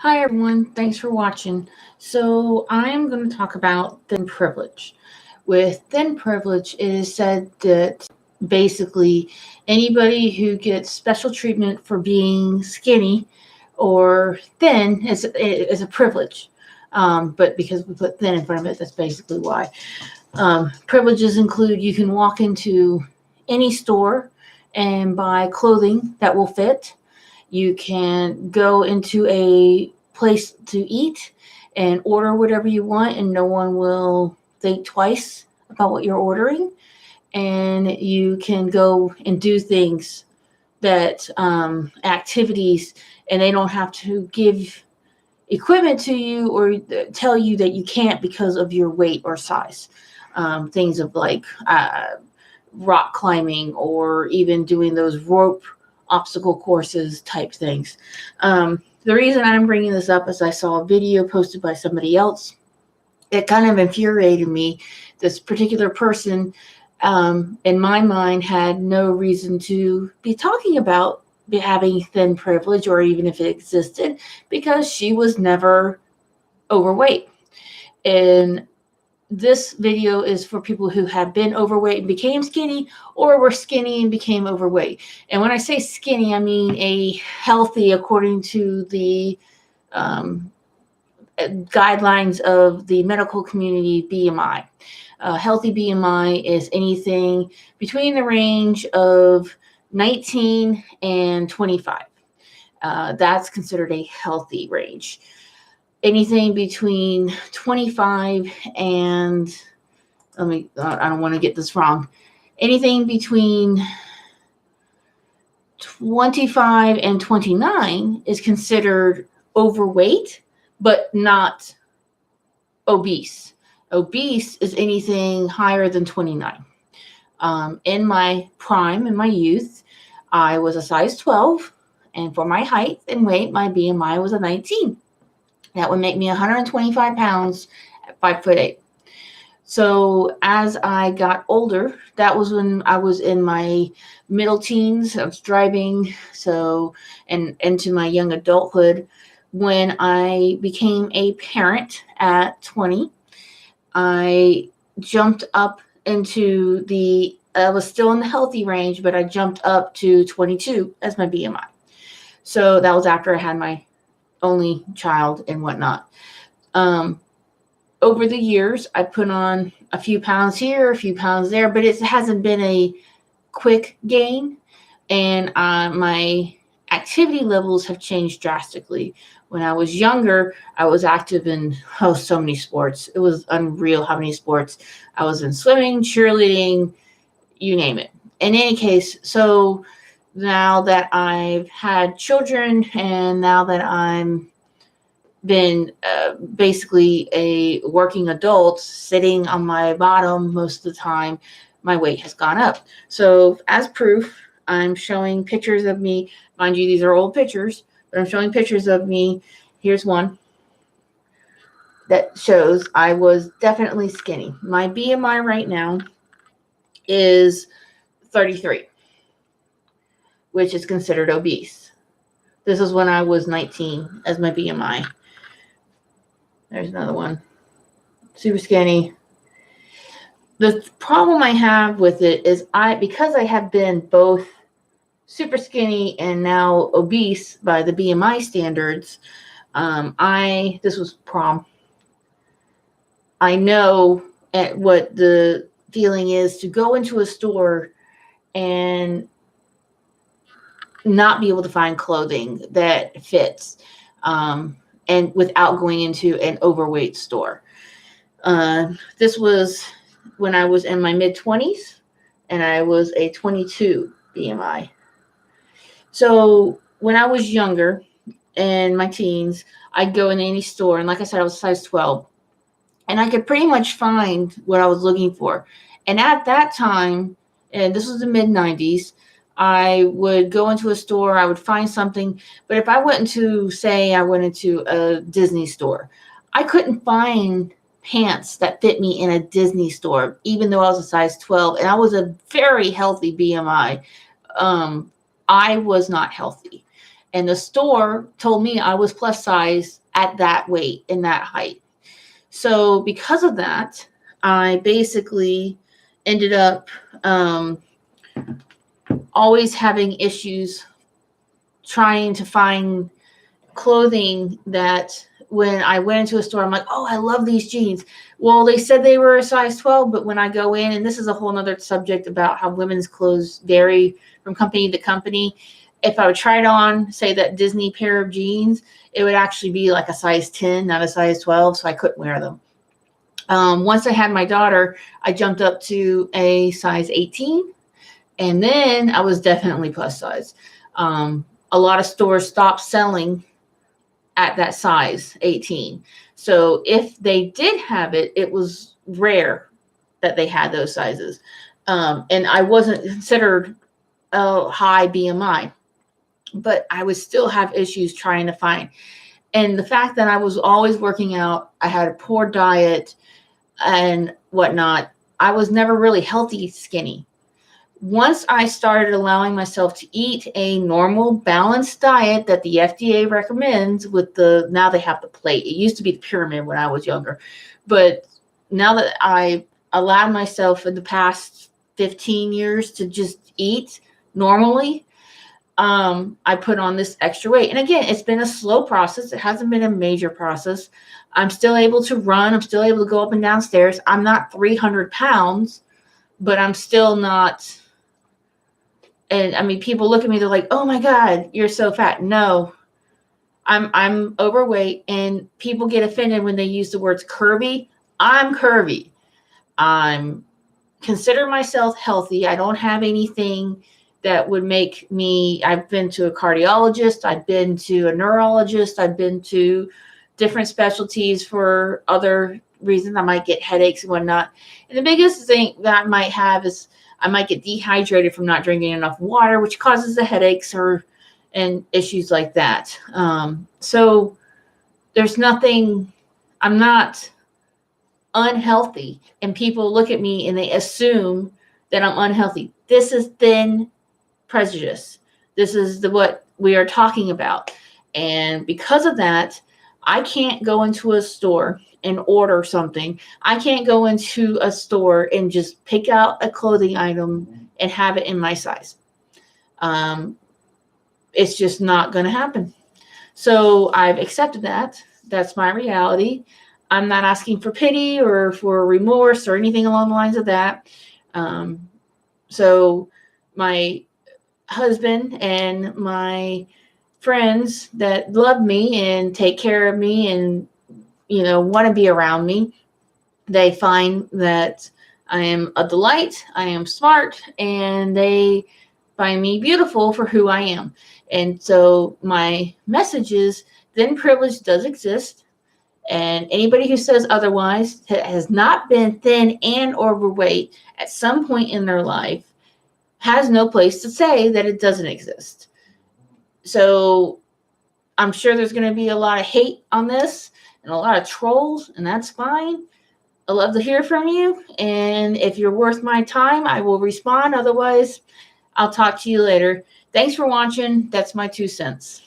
Hi everyone, thanks for watching. So I'm going to talk about thin privilege. With thin privilege, it is said that basically anybody who gets special treatment for being skinny or thin is a privilege. But because we put thin in front of it, that's basically why. Privileges include you can walk into any store and buy clothing that will fit. You can go into a place to eat and order whatever you want, and no one will think twice about what you're ordering. And you can go and do things that activities, and they don't have to give equipment to you or tell you that you can't because of your weight or size. Things of like rock climbing or even doing those rope obstacle courses type things. The reason I'm bringing this up is I saw a video posted by somebody else. It kind of infuriated me. This particular person, in my mind, had no reason to be talking about having thin privilege, or even if it existed, because she was never overweight. And this video is for people who have been overweight and became skinny, or were skinny and became overweight. And when I say skinny, I mean a healthy, according to the guidelines of the medical community, BMI. Healthy BMI is anything between the range of 19 and 25. That's considered a healthy range. Anything between 25 and, I don't want to get this wrong. Anything between 25 and 29 is considered overweight, but not obese. Obese is anything higher than 29. In my prime, in my youth, I was a size 12, and for my height and weight, my BMI was a 19. That would make me 125 pounds at 5'8". So as I got older, that was when I was in my middle teens. I was driving, and into my young adulthood. When I became a parent at 20, I jumped up into I was still in the healthy range, but I jumped up to 22 as my BMI. So that was after I had my only child and whatnot. Over the years, I put on a few pounds here, a few pounds there, but it hasn't been a quick gain. And my activity levels have changed drastically. When I was younger, I was active in so many sports. It was unreal how many sports. I was in swimming, cheerleading, you name it. In any case, so now that I've had children, and now that I'm been basically a working adult, sitting on my bottom most of the time, my weight has gone up. So as proof, I'm showing pictures of me. Mind you, these are old pictures, but I'm showing pictures of me. Here's one that shows I was definitely skinny. My BMI right now is 33, which is considered obese. This is when I was 19 as my BMI. There's another one. Super skinny. The problem I have with it is because I have been both super skinny and now obese by the BMI standards, this was prom. I know what the feeling is to go into a store and not be able to find clothing that fits, and without going into an overweight store. This was when I was in my mid-20s, and I was a 22 BMI. So when I was younger, in my teens, I'd go in any store, and like I said, I was size 12, and I could pretty much find what I was looking for. And at that time, and this was the mid-90s, I would go into a store, I would find something, but if I went into a Disney store, I couldn't find pants that fit me in a Disney store, even though I was a size 12, and I was a very healthy BMI. I was not healthy. And the store told me I was plus size at that weight and that height. So because of that, I basically ended up always having issues trying to find clothing that when I went into a store, I'm like, oh, I love these jeans. Well, they said they were a size 12, but when I go in, and this is a whole nother subject about how women's clothes vary from company to company. If I would try it on, say that Disney pair of jeans, it would actually be like a size 10, not a size 12, so I couldn't wear them. Once I had my daughter, I jumped up to a size 18, and then I was definitely plus size. A lot of stores stopped selling at that size 18. So if they did have it, it was rare that they had those sizes. And I wasn't considered a high BMI, but I would still have issues trying to find. And the fact that I was always working out, I had a poor diet and whatnot, I was never really healthy skinny. Once I started allowing myself to eat a normal balanced diet that the FDA recommends now they have the plate. It used to be the pyramid when I was younger, but now that I allowed myself in the past 15 years to just eat normally, I put on this extra weight. And again, it's been a slow process. It hasn't been a major process. I'm still able to run. I'm still able to go up and down stairs. I'm not 300 pounds, but I'm still not. And I mean, people look at me, they're like, oh my God, you're so fat. No, I'm overweight, and people get offended when they use the words curvy. I'm curvy. I'm consider myself healthy. I don't have anything that would make me, I've been to a cardiologist. I've been to a neurologist. I've been to different specialties for other reasons. I might get headaches and whatnot. And the biggest thing that I might have is I might get dehydrated from not drinking enough water, which causes the headaches and issues like that. So there's nothing, I'm not unhealthy, and people look at me and they assume that I'm unhealthy. This is thin prejudice. This is what we are talking about. And because of that, I can't go into a store and order something. I can't go into a store and just pick out a clothing item and have it in my size. It's just not going to happen. So I've accepted that. That's my reality. I'm not asking for pity or for remorse or anything along the lines of that. So my husband and my friends that love me and take care of me and want to be around me, they find that I am a delight, I am smart, and they find me beautiful for who I am. And so my message is, thin privilege does exist, and anybody who says otherwise has not been thin and overweight at some point in their life has no place to say that it doesn't exist. So I'm sure there's going to be a lot of hate on this and a lot of trolls, and that's fine. I love to hear from you. And if you're worth my time, I will respond. Otherwise, I'll talk to you later. Thanks for watching. That's my 2 cents.